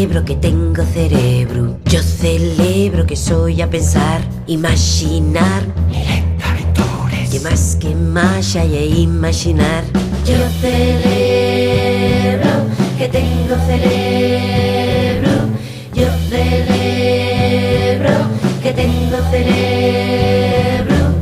celebro que tengo cerebro. Yo celebro que soy a pensar, imaginar. Que más que más hay a imaginar. Yo celebro que tengo cerebro. Yo celebro que tengo cerebro.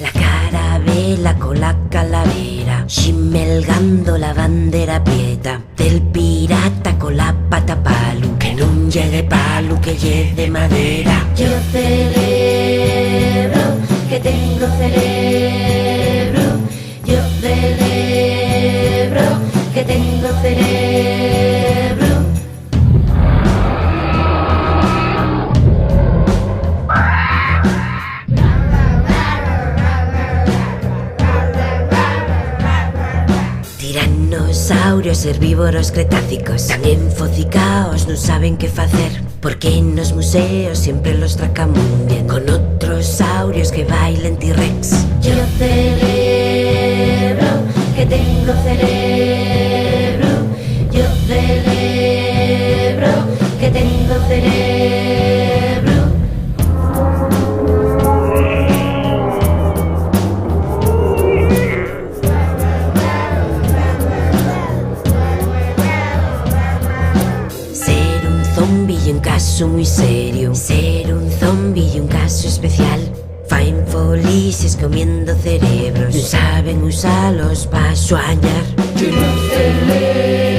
La carabela con la calavera, ximelgando la bandera prieta del pirata con la pata palu, que non llegue palu, que llegue de madera. Yo celebro que tengo cerebro. Yo celebro que tengo cerebro. Tiranosaurios, herbívoros cretácicos, tan enfocicaos, no saben qué facer, porque en los museos siempre los tracan muy bien, con otros saurios que bailen T-Rex. Yo celebro que tengo cerebro. Yo celebro que tengo cerebro. Y un caso muy serio, ser un zombie y un caso especial. Faen felices comiendo cerebros, no saben usarlos para soñar. Yo no celebro